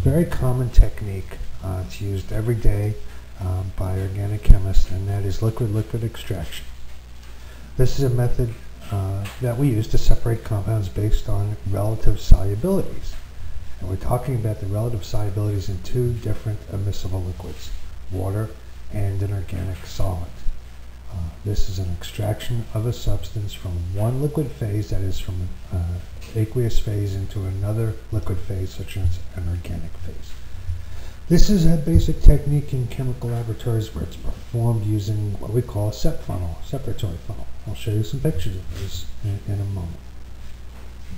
very common technique. It's used every day by organic chemists, and that is liquid-liquid extraction. This is a method that we use to separate compounds based on relative solubilities. And we're talking about the relative solubilities in two different immiscible liquids, water and an organic solvent. This is an extraction of a substance from one liquid phase, that is from an aqueous phase, into another liquid phase, such as an organic phase. This is a basic technique in chemical laboratories where it's performed using what we call a SEP funnel, separatory funnel. I'll show you some pictures of this in a moment.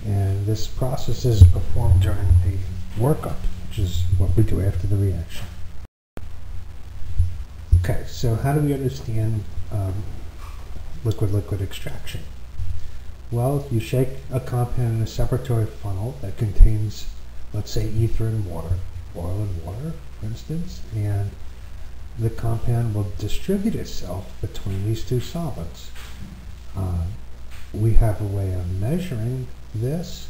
And this process is performed during the workup, which is what we do after the reaction. Okay, so how do we understand liquid-liquid extraction? Well, you shake a compound in a separatory funnel that contains, let's say, ether and water, oil and water, for instance, and the compound will distribute itself between these two solvents. We have a way of measuring this,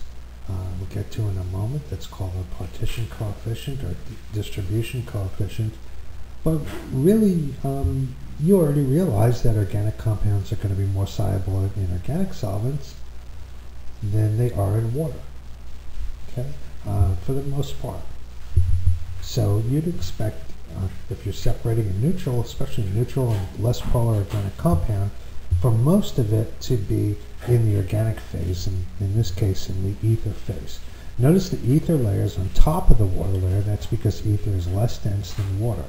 we'll get to in a moment, that's called a partition coefficient or distribution coefficient. But really, you already realize that organic compounds are going to be more soluble in organic solvents than they are in water, okay, for the most part. So you'd expect, if you're separating a neutral, especially a neutral and less polar organic compound, for most of it to be in the organic phase, and in this case in the ether phase. Notice the ether layer is on top of the water layer. That's because ether is less dense than water.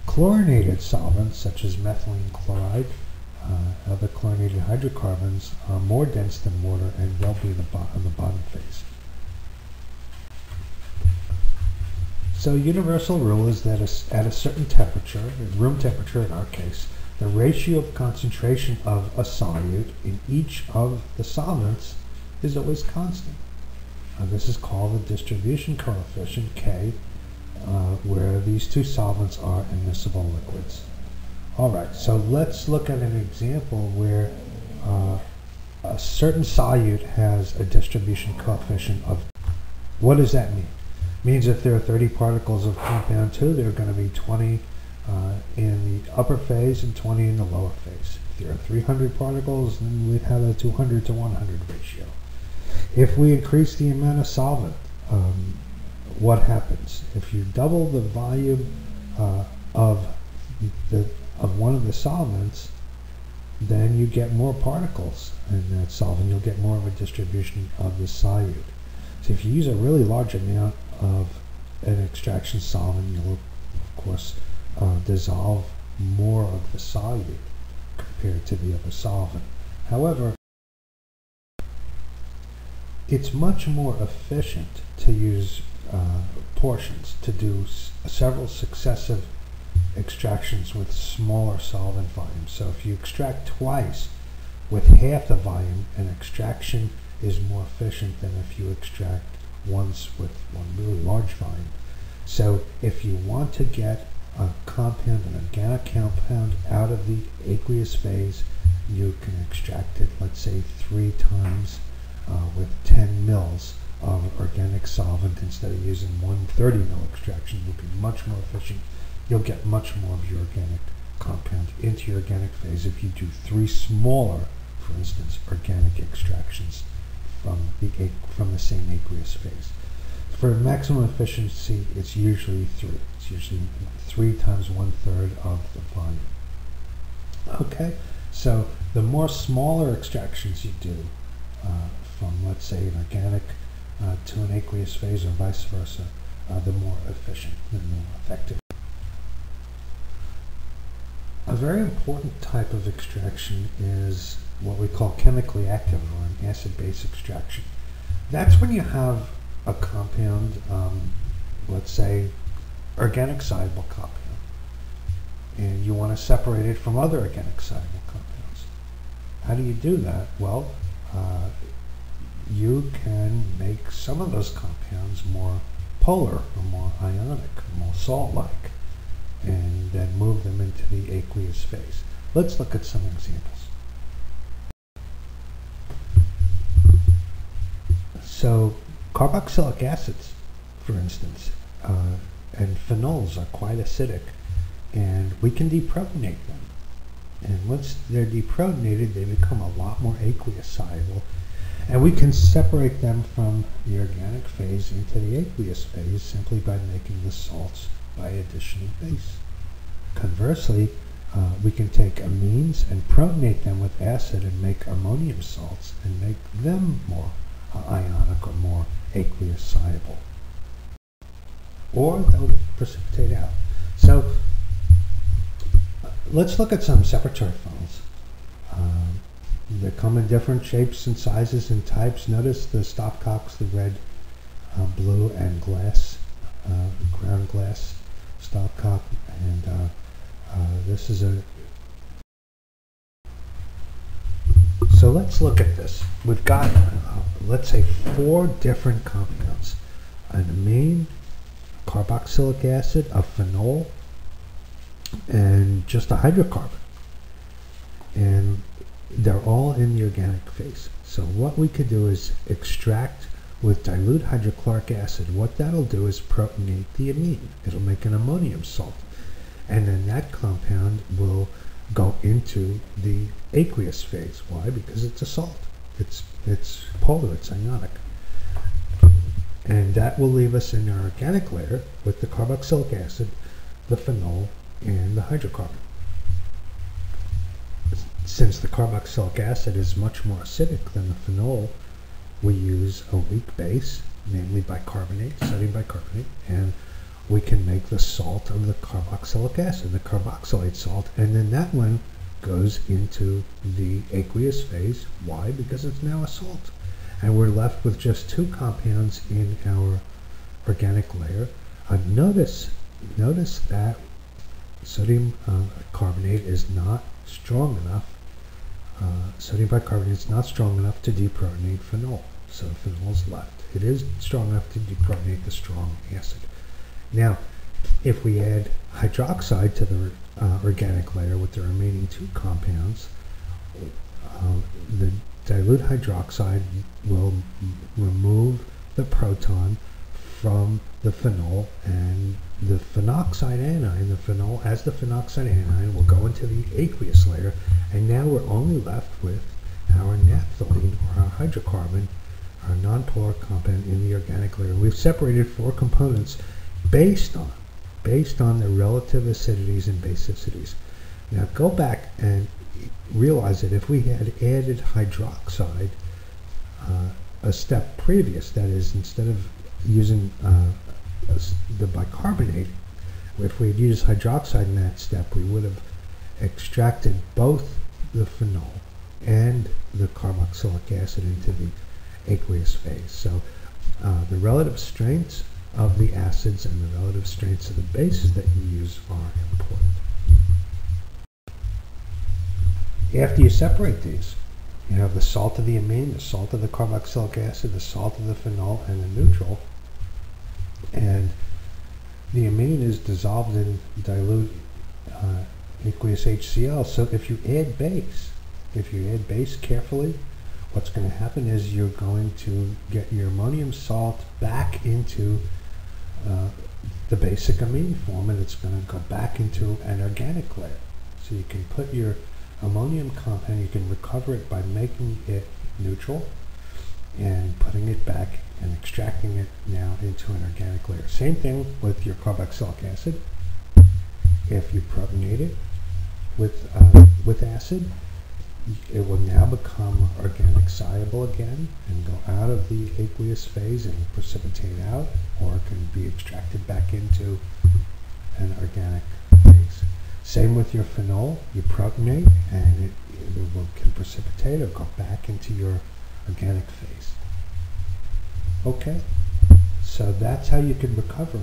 Chlorinated solvents, such as methylene chloride, other chlorinated hydrocarbons, are more dense than water, and they'll be in the bottom phase. So universal rule is that at a certain temperature, room temperature in our case, the ratio of concentration of a solute in each of the solvents is always constant. This is called the distribution coefficient, K, where these two solvents are immiscible liquids. Alright, so let's look at an example where a certain solute has a distribution coefficient of, what does that mean? It means if there are 30 particles of compound 2, there are going to be 20 in the upper phase and 20 in the lower phase. If there are 300 particles, then we'd have a 200 to 100 ratio. If we increase the amount of solvent, what happens? If you double the volume of one of the solvents, then you get more particles in that solvent. You'll get more of a distribution of the solute. So if you use a really large amount of an extraction solvent, you'll of course dissolve more of the solute compared to the other solvent. However, it's much more efficient to use portions, to do several successive extractions with smaller solvent volumes. So if you extract twice with half the volume, an extraction is more efficient than if you extract once with one really large volume. So if you want to get a compound, an organic compound, out of the aqueous phase, you can extract it, let's say, 3 times with 10 mils of organic solvent instead of using 130 mil extraction. You'll be much more efficient. You'll get much more of your organic compound into your organic phase if you do 3 smaller, for instance, organic extractions from the same aqueous phase. For maximum efficiency, it's usually 3. It's usually 3 times 1/3 of the volume. Okay, so the more smaller extractions you do from, let's say, an organic to an aqueous phase or vice versa, the more efficient and more effective. A very important type of extraction is what we call chemically active, or an acid-base extraction. That's when you have a compound, let's say organic soluble compound, and you want to separate it from other organic soluble compounds. How do you do that? Well, you can make some of those compounds more polar or more ionic, more salt-like, and then move them into the aqueous phase. Let's look at some examples. So carboxylic acids, for instance, and phenols are quite acidic, and we can deprotonate them. And once they're deprotonated, they become a lot more aqueous soluble, and we can separate them from the organic phase into the aqueous phase simply by making the salts by addition of base. Conversely, we can take amines and protonate them with acid and make ammonium salts and make them more ionic or more aqueous soluble. Or they'll precipitate out. So let's look at some separatory funnels. They come in different shapes and sizes and types. Notice the stopcocks, the red, blue, and glass, ground glass stopcock, and this is a... So let's look at this. We've got, let's say, 4 different compounds. An amine, carboxylic acid, a phenol, and just a hydrocarbon. And they're all in the organic phase. So what we could do is extract with dilute hydrochloric acid. What that'll do is protonate the amine. It'll make an ammonium salt. And then that compound will go into the aqueous phase. Why? Because it's a salt. It's polar, it's ionic. And that will leave us in our organic layer with the carboxylic acid, the phenol, and the hydrocarbon. Since the carboxylic acid is much more acidic than the phenol, we use a weak base, namely bicarbonate, sodium bicarbonate, and we can make the salt of the carboxylic acid, the carboxylate salt, and then that one goes into the aqueous phase. Why? Because it's now a salt. And we're left with just 2 compounds in our organic layer. Notice that sodium carbonate is not strong enough. Sodium bicarbonate is not strong enough to deprotonate phenol, so phenol is left. It is strong enough to deprotonate the strong acid. Now, if we add hydroxide to the organic layer with the remaining 2 compounds, the dilute hydroxide will remove the proton from the phenol, and the phenoxide anion, the phenol as the phenoxide anion, will go into the aqueous layer, and now we're only left with our naphthalene, or our hydrocarbon, our nonpolar compound in the organic layer. We've separated 4 components based on the relative acidities and basicities. Now go back and realize that if we had added hydroxide a step previous, that is, instead of using the bicarbonate, if we had used hydroxide in that step, we would have extracted both the phenol and the carboxylic acid into the aqueous phase. So the relative strengths of the acids and the relative strengths of the bases that you use are important. After you separate these, you have the salt of the amine, the salt of the carboxylic acid, the salt of the phenol, and the neutral. And the amine is dissolved in dilute aqueous HCl. So if you add base carefully, what's going to happen is you're going to get your ammonium salt back into the basic amine form, and it's going to go back into an organic layer. So you can put your ammonium compound, you can recover it by making it neutral and putting it back and extracting it now into an organic layer. Same thing with your carboxylic acid. If you protonate it with acid, it will now become organic soluble again and go out of the aqueous phase and precipitate out, or it can be extracted back into an organic phase. Same with your phenol. You protonate and it can precipitate or go back into your organic phase. Okay, so that's how you can recover.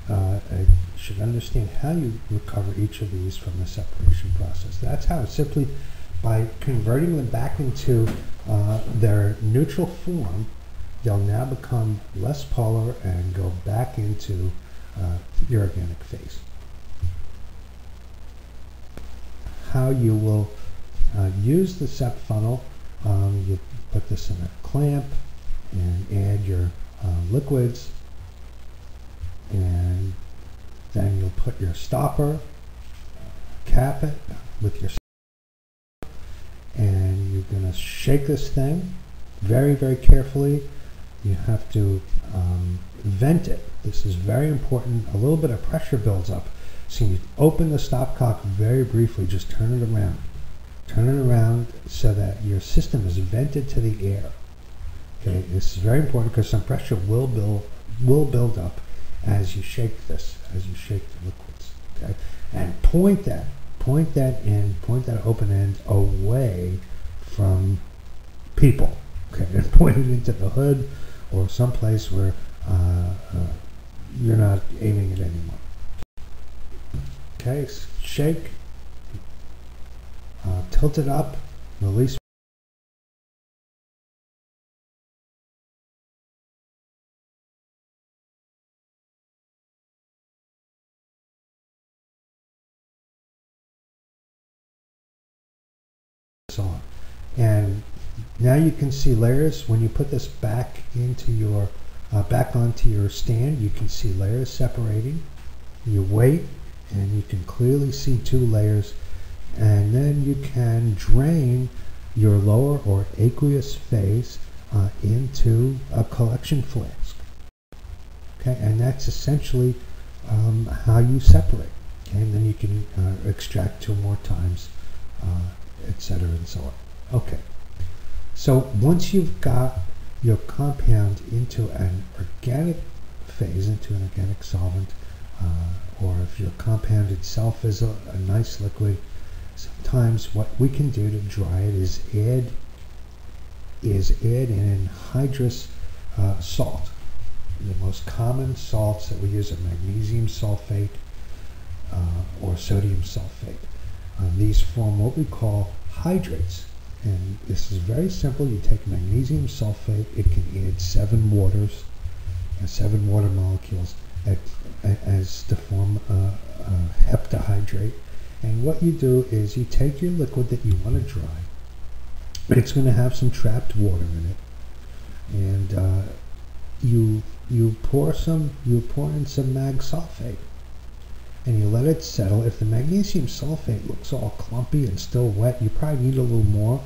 You should understand how you recover each of these from the separation process. That's how, simply by converting them back into their neutral form, they'll now become less polar and go back into your organic phase. How you will use the SEP funnel, you put this in a clamp and add your liquids, and put your stopper, cap it with your, and you're going to shake this thing very, very carefully. You have to vent it. This is very important. A little bit of pressure builds up. So you open the stopcock very briefly, just turn it around. Turn it around so that your system is vented to the air. Okay, this is very important because some pressure will build up as you shake this, as you shake the liquids. Okay, and point that open end away from people. Okay, and point it into the hood or someplace where you're not aiming it anymore. Okay, shake, tilt it up, release. On. And now you can see layers. When you put this back into your back onto your stand, you can see layers separating. You wait, and you can clearly see 2 layers, and then you can drain your lower or aqueous phase into a collection flask. Okay, and that's essentially how you separate. Okay? And then you can extract 2 more times, etc. and so on. Okay, so once you've got your compound into an organic phase, into an organic solvent, or if your compound itself is a nice liquid, sometimes what we can do to dry it is add in anhydrous salt. The most common salts that we use are magnesium sulfate or sodium sulfate. These form what we call hydrates, and this is very simple. You take magnesium sulfate, it can add 7 waters, 7 water molecules as to form a heptahydrate. And what you do is you take your liquid that you want to dry. It's going to have some trapped water in it, and you pour in some mag sulfate, and you let it settle. If the magnesium sulfate looks all clumpy and still wet, you probably need a little more.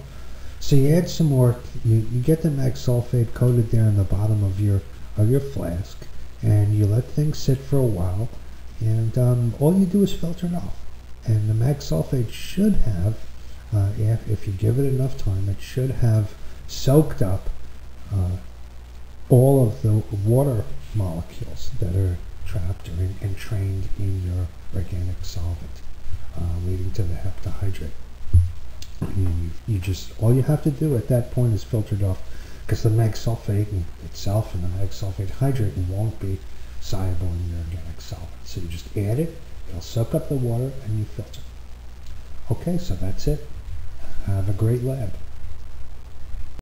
So you add some more. You get the mag sulfate coated there in the bottom of your flask, and you let things sit for a while, and all you do is filter it off. And the mag sulfate should have, if you give it enough time, it should have soaked up all of the water molecules that are trapped or entrained in your organic solvent, leading to the heptahydrate. You just, all you have to do at that point is filter it off, because the mag sulfate itself and the mag sulfate hydrate won't be soluble in your organic solvent. So you just add it, it'll soak up the water, and you filter. Okay, so that's it. Have a great lab.